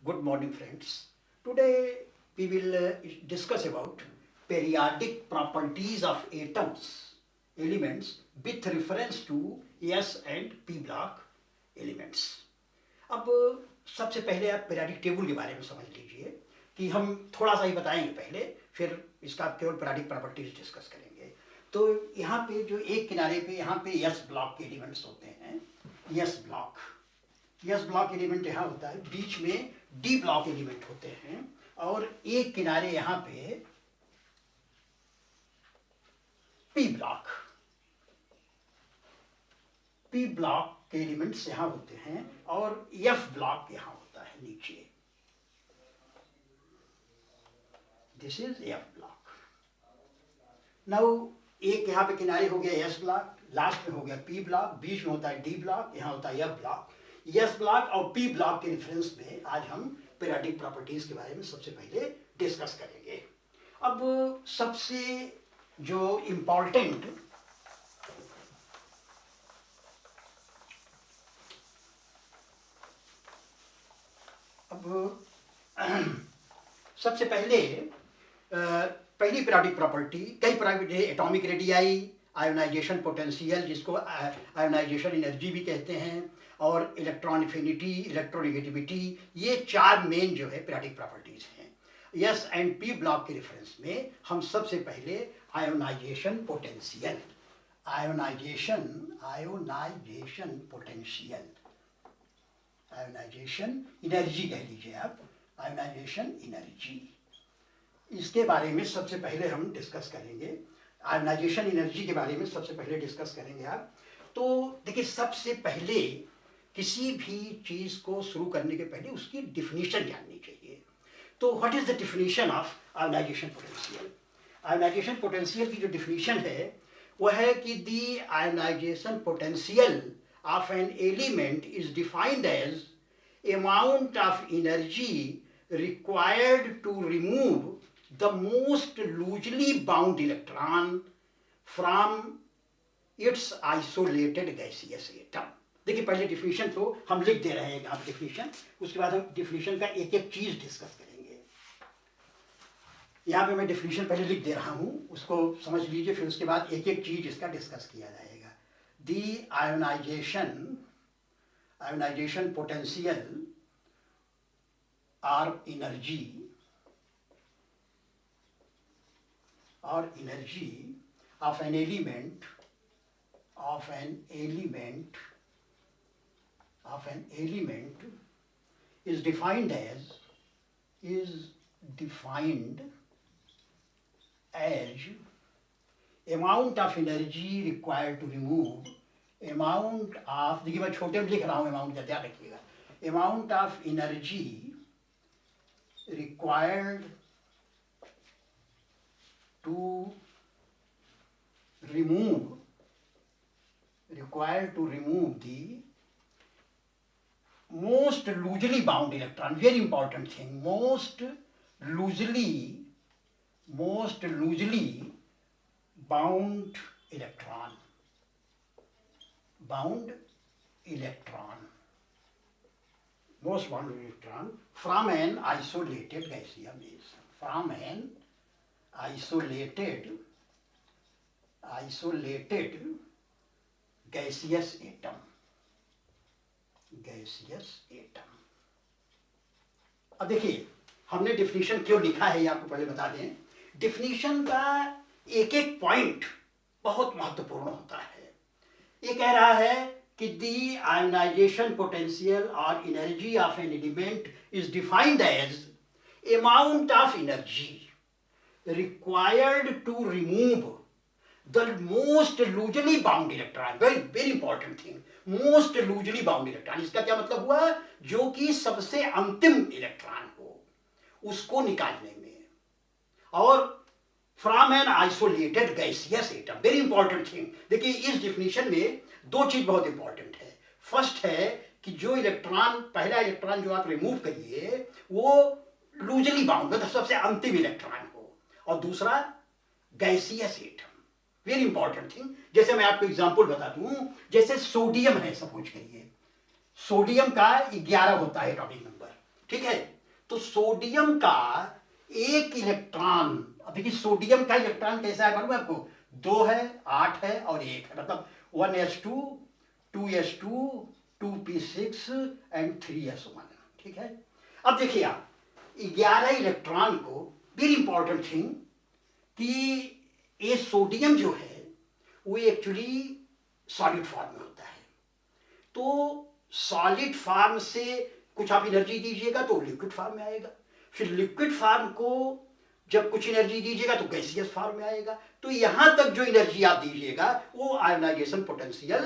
Good morning, friends. Today we will discuss about periodic properties of atoms, elements with reference to S and P block elements. अब सबसे पहले आप periodic table के बारे में समझ लीजिए कि हम थोड़ा सा ही बताएंगे पहले, फिर इसका केवल पीरियडिक प्रॉपर्टीज डिस्कस करेंगे। तो यहाँ पे जो एक किनारे पे यहाँ पे एस ब्लॉक के एलिमेंट्स होते हैं, एस ब्लॉक एलिमेंट यहाँ होता है, बीच में डी ब्लॉक एलिमेंट होते हैं और एक किनारे यहाँ पे पी ब्लॉक के एलिमेंट्स यहाँ होते हैं और एफ ब्लॉक यहाँ होता है नीचे। This is F block. Now एक यहाँ पे किनारे हो गया एस ब्लॉक, लास्ट में हो गया पी ब्लॉक, बीच में होता है डी ब्लॉक, यहाँ होता है एफ ब्लॉक। एस ब्लॉक और पी ब्लॉक के रेफरेंस में आज हम पीरियडिक प्रॉपर्टीज के बारे में सबसे पहले डिस्कस करेंगे। अब सबसे जो इम्पोर्टेंट सबसे पहले पहली पीरियडिक प्रॉपर्टी, कई property, atomic radii, ionization potential जिसको आयोनाइजेशन एनर्जी भी कहते हैं, और इलेक्ट्रॉन एफिनिटी, इलेक्ट्रोनेगेटिविटी, ये चार मेन जो है पीरियडिक प्रॉपर्टीज हैं। एस एंड पी ब्लॉक के रेफरेंस में हम सबसे पहले आयोनाइजेशन पोटेंशियल, आयोनाइजेशन एनर्जी कह लीजिए आप, आयोनाइजेशन एनर्जी, इसके बारे में सबसे पहले हम डिस्कस करेंगे। आयोनाइजेशन एनर्जी के बारे में सबसे पहले डिस्कस करेंगे आप। तो देखिए, सबसे पहले किसी भी चीज को शुरू करने के पहले उसकी डिफिनीशन जाननी चाहिए। तो what is the definition of ionisation potential? Ionisation potential की जो डिफिनीशन है वह है कि the ionisation potential of an element is defined as amount of energy required to remove the most loosely bound electron from its isolated gaseous atom। देखिए, पहले definition तो हम लिख दे रहे हैं आप डिफिनीशन, उसके बाद हम डिफिनीशन का एक एक चीज डिस्कस करेंगे। यहाँ पे मैं डिफिनीशन पहले लिख दे रहा हूँ, उसको समझ लीजिए, फिर उसके बाद एक एक चीज इसका डिस्कस किया जाएगा। The ionisation potential or energy of an element is defined as amount of energy required to remove, amount of, देखिए मैं छोटे में लिख रहा हूँ अमाउंट का, ध्यान रखिएगा, amount of energy required to remove the most loosely bound electron, very important thing, most loosely bound electron most bound electron from an isolated gaseous atom। अब देखिए, हमने डिफिनीशन क्यों लिखा है ये आपको पहले बता दें। डिफिनीशन का एक एक पॉइंट बहुत महत्वपूर्ण होता है। ये कह रहा है कि the ionization potential or energy of an element is defined as amount of energy required to remove the most loosely bound electron, very important thing, most loosely bound electron। इसका क्या मतलब हुआ? जो कि सबसे अंतिम इलेक्ट्रॉन हो उसको निकालने में, और from an isolated gaseous atom, very important thing. देखिए, इस डिफिनीशन में दो चीज बहुत इंपॉर्टेंट है। फर्स्ट है कि जो इलेक्ट्रॉन, पहला इलेक्ट्रॉन जो आप रिमूव करिए वो लूजली बाउंड, मतलब सबसे अंतिम इलेक्ट्रॉन हो, और दूसरा gaseous atom, very important thing. जैसे मैं आपको एग्जांपल बता दूं, जैसे सोडियम है, सपोज करिए सोडियम का 11 होता है एटॉमिक नंबर, ठीक है। तो सोडियम का एक इलेक्ट्रॉन, अब देखिए सोडियम का इलेक्ट्रॉन कैसा है मालूम है आपको, 2 है, 8 है और 1 है, मतलब 1s2, 2s2, 2p6 and 3s1, ठीक है। अब देखिए आप 11 इलेक्ट्रॉन को, वेरी इंपॉर्टेंट थिंग कि ये सोडियम जो है वो एक्चुअली सॉलिड फॉर्म में होता है। तो सॉलिड फॉर्म से कुछ आप एनर्जी दीजिएगा तो लिक्विड फॉर्म में आएगा, फिर लिक्विड फॉर्म को जब कुछ एनर्जी दीजिएगा तो गैसियस फॉर्म में आएगा। तो यहां तक जो एनर्जी आप दीजिएगा वो आयोनाइजेशन पोटेंशियल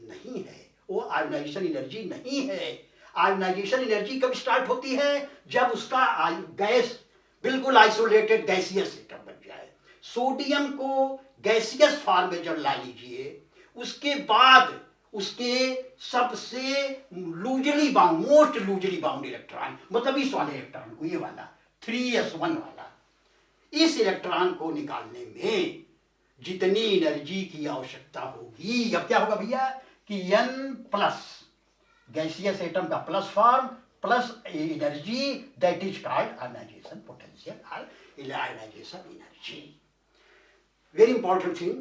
नहीं है, वो आयोनाइजेशन एनर्जी नहीं है। आयोनाइजेशन एनर्जी कब स्टार्ट होती है, जब उसका गैस बिल्कुल आइसोलेटेड गैसियस सिस्टम बन जाए। सोडियम को गैसियस फॉर्म में जब ला लीजिए, उसके बाद उसके सबसे loosely bound, most loosely bound electron, मतलब इस वाले इलेक्ट्रॉन को, ये वाला 3s1 वाला, इस इलेक्ट्रॉन को निकालने में जितनी एनर्जी की आवश्यकता होगी, अब क्या होगा भैया कि n प्लस गैसियस एटम का plus form plus energy, that is called ionisation potential और ionisation energy. Very important thing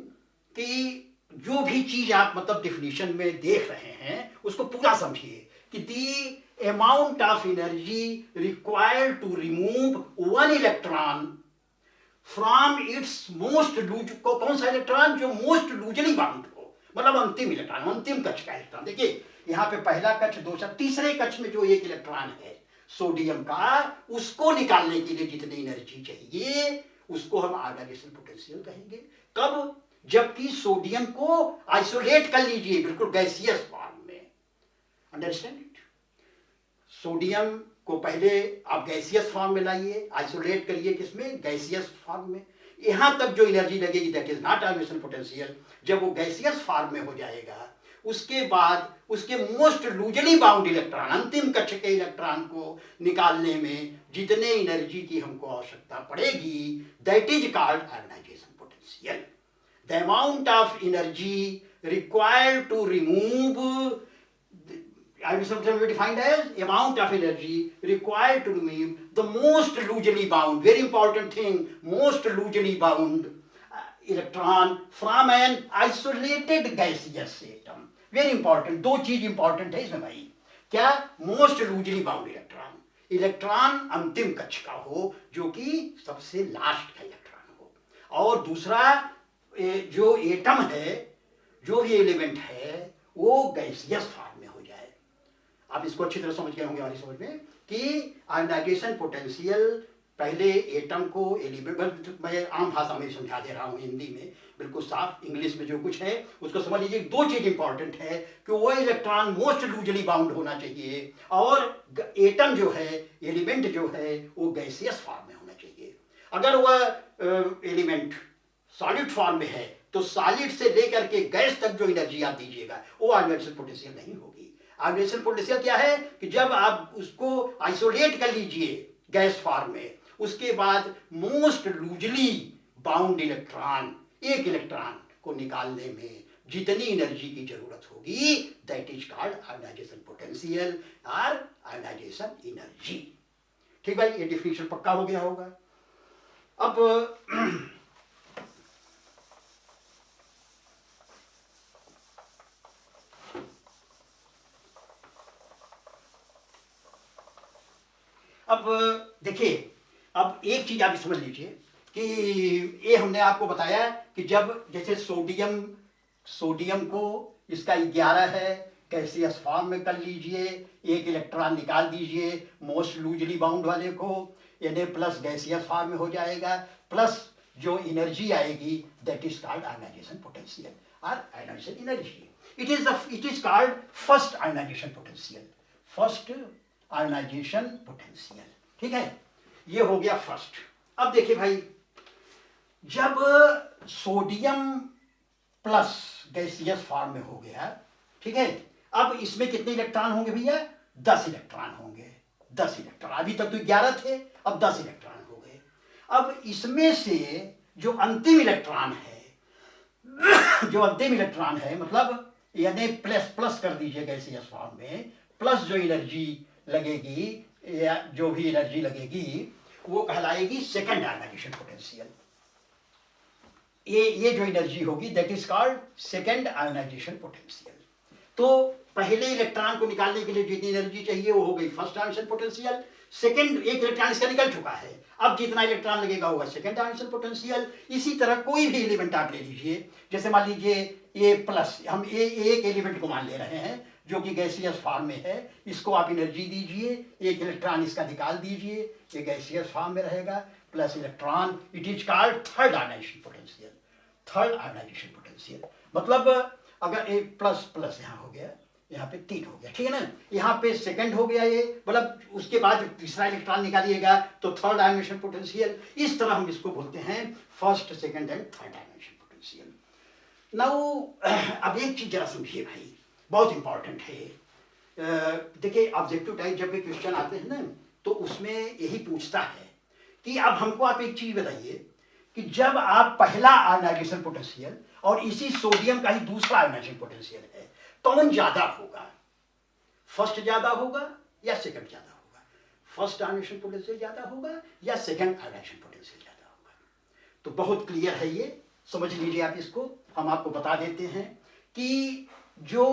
कि जो भी चीज आप मतलब डिफिनीशन में देख रहे हैं उसको पूरा समझिए कि the amount of energy required to remove one electron from its most loose को, कौन सा इलेक्ट्रॉन, जो मोस्ट लूजली बाउंड हो, मतलब अंतिम इलेक्ट्रॉन, अंतिम कक्ष का इलेक्ट्रॉन। देखिए यहाँ पे पहला कक्ष, दूसरा, तीसरे कक्ष में जो एक इलेक्ट्रॉन है सोडियम का, उसको निकालने के लिए जितनी एनर्जी चाहिए उसको हम आयोनाइजेशन पोटेंशियल कहेंगे। कब, जबकि सोडियम को आइसोलेट कर लीजिए बिल्कुल गैसियस फॉर्म में, अंडरस्टैंड इट। सोडियम को पहले आप गैसियस फॉर्म में लाइए, आइसोलेट करिए किसमें, गैसियस फॉर्म में। यहां तक जो एनर्जी लगेगी that is not ionization potential. जब वो गैसियस फॉर्म में हो जाएगा उसके बाद उसके मोस्ट लूजली बाउंड इलेक्ट्रॉन, अंतिम कक्ष के इलेक्ट्रॉन को निकालने में जितने एनर्जी की हमको आवश्यकता पड़ेगी that is called ionisation potential. The amount of energy required to remove, ionization potential defined as amount of energy required to remove the most loosely bound, very important thing, most loosely bound electron from an isolated gaseous atom. Very important, दो चीज important है इसमें भाई, क्या, most loosely bound electron, electron अंतिम कक्ष का हो जो कि सबसे लास्ट का इलेक्ट्रॉन हो, और दूसरा जो एटम है, जो भी एलिमेंट है वो गैसियस फॉर्म में हो जाए। आप इसको अच्छी तरह समझ गए होंगे हमारी समझ में कि आयोनाइजेशन पोटेंशियल पहले एटम को एलिमेंट, मैं आम भाषा में समझा दे रहा हूँ हिंदी में बिल्कुल साफ, इंग्लिश में जो कुछ है उसको समझ लीजिए। दो चीज इंपॉर्टेंट है कि वो इलेक्ट्रॉन मोस्ट लूजली बाउंड होना चाहिए और एटम जो है, एलिमेंट जो है वो गैसियस फॉर्म में होना चाहिए। अगर वह एलिमेंट सॉलिड फॉर्म में है तो सॉलिड से लेकर के गैस तक जो एनर्जी आप दीजिएगा वो आयोनाइजेशन पोटेंशियल नहीं होगी। आयोनाइजेशन पोटेंशियल क्या है कि जब आप उसको आइसोलेट कर लीजिए गैस फॉर्म में, उसके बाद मोस्ट लूजली बाउंड इलेक्ट्रॉन, एक इलेक्ट्रॉन को निकालने में जितनी एनर्जी की जरूरत होगी that is called ionisation potential और आयोनाइजेशन एनर्जी। ठीक भाई, ये डिफिनेशन पक्का हो गया होगा। अब देखिए, अब एक चीज आप समझ लीजिए कि ये हमने आपको बताया कि जब जैसे सोडियम को इसका 11 है, गैसियस फॉर्म में कर लीजिए, एक इलेक्ट्रॉन निकाल दीजिए मोस्ट लूजली बाउंड वाले को, Na प्लस गैसियस फॉर्म में हो जाएगा, प्लस जो एनर्जी आएगी that is called ionisation potential और ionisation energy. It is called first ionisation potential, first ionisation potential. ठीक है, ये हो गया फर्स्ट। अब देखिए भाई, जब सोडियम प्लस गैसियस फॉर्म में हो गया, ठीक है, अब इसमें कितने इलेक्ट्रॉन होंगे भैया, 10 इलेक्ट्रॉन होंगे, 10 इलेक्ट्रॉन। अभी तक तो 11 थे, अब 10 इलेक्ट्रॉन हो गए। अब इसमें से जो अंतिम इलेक्ट्रॉन है, जो अंतिम इलेक्ट्रॉन है, मतलब यानी प्लस प्लस कर दीजिए गैसियस फॉर्म में, प्लस जो एनर्जी लगेगी या जो भी एनर्जी लगेगी वो कहलाएगी सेकेंड आयनाइजेशन पोटेंशियल। ये जो एनर्जी होगी that is called second ionization potential. तो पहले इलेक्ट्रॉन को निकालने के लिए जितनी एनर्जी चाहिए वो हो गई फर्स्ट आयनाइजेशन पोटेंशियल। सेकेंड एक इलेक्ट्रॉन इसका निकल चुका है, अब जितना इलेक्ट्रॉन लगेगा होगा सेकेंड आयनाइजेशन पोटेंशियल। इसी तरह कोई भी एलिमेंट आप ले लीजिए, जैसे मान लीजिए ए प्लस, हम एक एलिमेंट को मान ले रहे हैं जो कि गैसियस फॉर्म में है, इसको आप एनर्जी दीजिए, एक इलेक्ट्रॉन इसका निकाल दीजिए, ये गैसियस फॉर्म में रहेगा, plus electron, it is called third ionization potential. Third ionization potential मतलब अगर ए प्लस प्लस यहाँ हो गया, यहाँ पे 3 हो गया, ठीक है ना, यहाँ पे सेकंड हो गया ये, मतलब उसके बाद तीसरा इलेक्ट्रॉन निकालिएगा तो थर्ड आयनाइजेशन पोटेंशियल। इस तरह हम इसको बोलते हैं first second and third ionization potential. Now अब एक चीज जरा समझिए भाई, बहुत इंपॉर्टेंट है। देखिए ऑब्जेक्टिव टाइप जब भी क्वेश्चन आते हैं ना तो उसमें यही पूछता है कि अब हमको आप एक चीज बताइए कि जब आप पहला आयनाइजेशन पोटेंशियल और इसी सोडियम का ही दूसरा आयनाइजेशन पोटेंशियल है, कौन ज्यादा होगा? फर्स्ट ज्यादा होगा या सेकंड ज्यादा होगा? फर्स्ट आयनाइजेशन पोटेंशियल ज्यादा होगा या सेकंड आयनाइजेशन पोटेंशियल ज्यादा होगा? तो बहुत क्लियर है ये, समझ लीजिए आप इसको। हम आपको बता देते हैं कि जो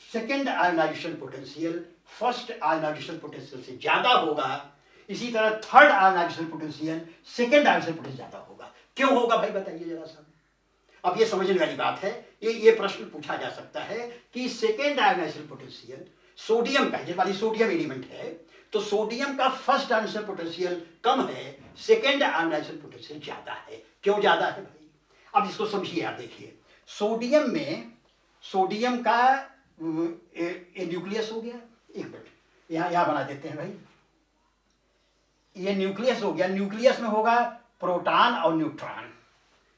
second ionization potential first ionization potential से ज्यादा होगा, इसी तरह third ionization potential second ionization potential ज्यादा होगा। क्यों होगा भाई बताइए जरा सा। अब ये समझने वाली बात है, ये प्रश्न पूछा जा सकता है कि सेकेंड आयनाइजेशन पोटेंशियल सोडियम का, जैसे सोडियम एलिमेंट है तो सोडियम का फर्स्ट आयनाइजेशन पोटेंशियल कम है, सेकेंड आयनाइजेशन पोटेंशियल ज्यादा है। क्यों ज्यादा है भाई? अब इसको समझिए आप, देखिए सोडियम में, सोडियम का न्यूक्लियस हो गया, एक मिनट यहां बना देते हैं भाई, ये न्यूक्लियस हो गया, न्यूक्लियस में होगा प्रोटॉन और न्यूट्रॉन,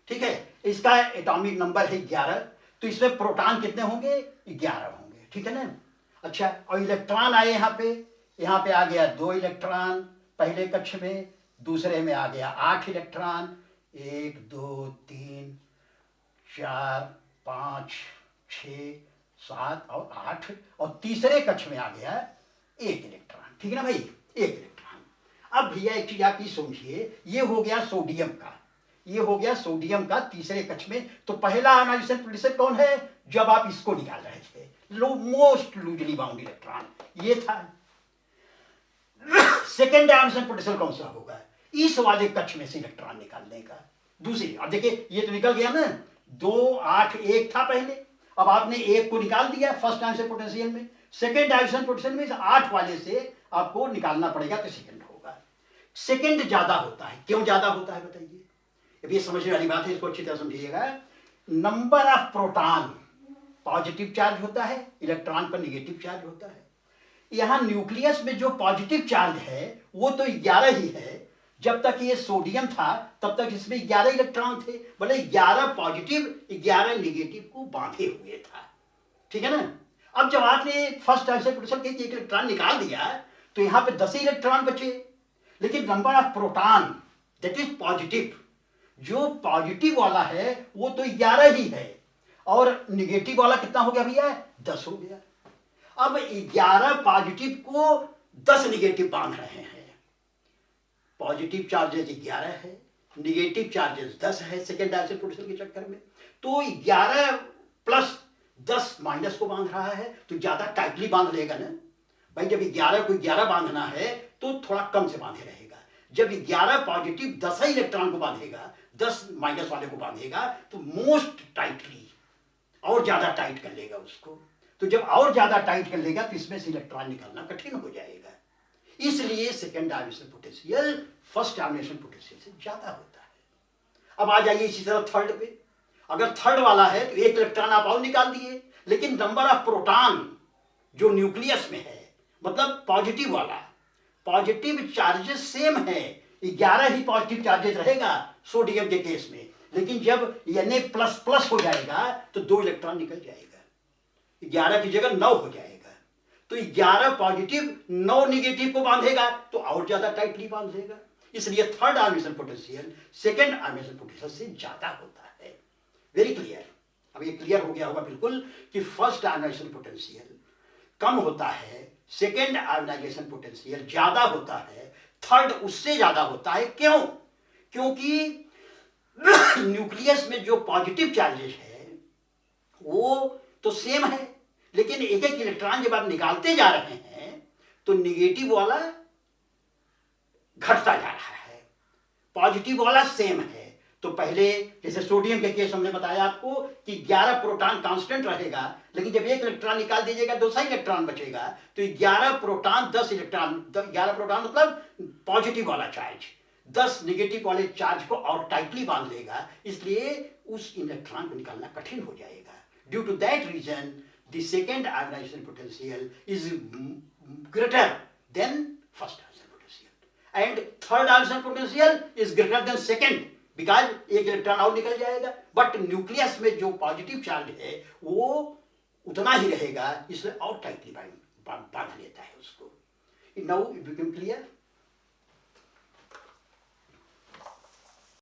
ठीक है, इसका एटॉमिक नंबर है 11, तो इसमें प्रोटॉन कितने होंगे? 11 होंगे, ठीक है ना। अच्छा, और इलेक्ट्रॉन आए यहाँ पे आ गया 2 इलेक्ट्रॉन पहले कक्ष में, दूसरे में आ गया 8 इलेक्ट्रॉन, 1 2 3 4 5 6 7 और 8, और तीसरे कक्ष में आ गया 1 इलेक्ट्रॉन, ठीक है ना भाई, 1 इलेक्ट्रॉन। अब भैया एक चीज आप ये समझिए, ये हो गया सोडियम का, ये हो गया सोडियम का तीसरे कक्ष में। तो पहला आयनाइजेशन पोटेंशियल कौन है जब आप इसको निकाल रहे थे? मोस्ट लूजली बाउंड इलेक्ट्रॉन ये था। सेकेंड आयनाइजेशन पोटेंशियल कौन सा होगा? इस वाले कक्ष में से इलेक्ट्रॉन निकालने का। दूसरी, अब देखिए ये तो निकल गया ना, 2 8 1 था पहले, अब आपने 1 को निकाल दिया फर्स्ट आयनाइजेशन पोटेंशियल में, सेकेंड आयनाइजेशन पोटेंशियल में 8 वाले से आपको निकालना पड़ेगा तो सेकेंड होगा। सेकेंड ज्यादा होता है, क्यों ज्यादा होता है बताइए? अब ये समझने वाली बात है, इसको अच्छी तरह समझिएगा। Number of proton positive charge होता है, इलेक्ट्रॉन पर निगेटिव चार्ज होता है। यहां न्यूक्लियस में जो पॉजिटिव चार्ज है वो तो 11 ही है, जब तक ये सोडियम था तब तक इसमें 11 इलेक्ट्रॉन थे, बोले 11 पॉजिटिव 11 निगेटिव को बांधे हुए था, ठीक है ना। अब जब आपने फर्स्ट आयनाइजेशन पोटेंशियल के एक इलेक्ट्रॉन निकाल दिया तो यहां पे 10 इलेक्ट्रॉन बचे, लेकिन number of proton that is positive, जो पॉजिटिव वाला है वो तो 11 ही है, और निगेटिव वाला कितना हो गया भैया? 10 हो गया। अब 11 पॉजिटिव को 10 निगेटिव बांध रहे हैं, पॉजिटिव चार्जेस 11 है, निगेटिव चार्जेस 10 है सेकेंड आयनाइजेशन पोटेंशियल के चक्कर में, तो 11 प्लस 10 माइनस को बांध रहा है, तो ज्यादा टाइटली बांध लेगा ना भाई। जब 11 को 11 बांधना है तो थोड़ा कम से बांधे रहेगा, जब 11 पॉजिटिव 10 ही इलेक्ट्रॉन को बांधेगा, 10 माइनस वाले को बांधेगा, तो मोस्ट टाइटली और ज्यादा टाइट कर लेगा उसको। तो जब और ज्यादा टाइट कर लेगा तो इसमें से इलेक्ट्रॉन निकालना कठिन हो जाएगा, इसलिए second ionization potential first ionization potential से ज्यादा होता है। अब आ जाइए इसी तरह थर्ड पे, अगर थर्ड वाला है तो 1 इलेक्ट्रॉन आप और निकाल दिए, लेकिन नंबर ऑफ प्रोटॉन जो न्यूक्लियस में है, मतलब पॉजिटिव वाला, पॉजिटिव चार्जेस सेम है, 11 ही पॉजिटिव चार्जेस रहेगा सोडियम के केस में, लेकिन जब Na++ हो जाएगा तो 2 इलेक्ट्रॉन निकल जाएगा, 11 की जगह 9 हो जाएगा, तो 11 पॉजिटिव 9 निगेटिव को बांधेगा तो और ज्यादा टाइटली बांधेगा, इसलिए third ionization potential second ionization potential से ज्यादा होता है। वेरी क्लियर, अब ये क्लियर हो गया होगा बिल्कुल कि फर्स्ट आयनाइजेशन पोटेंशियल कम होता है सेकेंड आयोनाइजेशन पोटेंशियल ज्यादा होता है, थर्ड उससे ज्यादा होता है। क्यों? क्योंकि न्यूक्लियस में जो पॉजिटिव चार्जेस है वो तो सेम है, लेकिन एक एक इलेक्ट्रॉन जब आप निकालते जा रहे हैं तो निगेटिव वाला घटता जा रहा है, पॉजिटिव वाला सेम है। तो पहले जैसे सोडियम के केस हमने बताया आपको कि 11 प्रोटॉन कांस्टेंट रहेगा, लेकिन जब एक इलेक्ट्रॉन निकाल दीजिएगा तो सही इलेक्ट्रॉन बचेगा। तो 11 प्रोटॉन 10 इलेक्ट्रॉन, 11 प्रोटॉन मतलब पॉजिटिव वाला चार्ज 10 निगेटिव वाले चार्ज को और टाइटली बांध लेगा, इसलिए उस इलेक्ट्रॉन को निकालना कठिन हो जाएगा। Due to that reason the second ionization potential is greater than first ionisation potential and third ionization potential is greater than second, because एक इलेक्ट्रॉन और निकल जाएगा। बट न्यूक्लियस में जो पॉजिटिव चार्ज है वो उतना ही रहेगा, इसलिए और टाइटली बांध लेता है उसको। Now it become clear.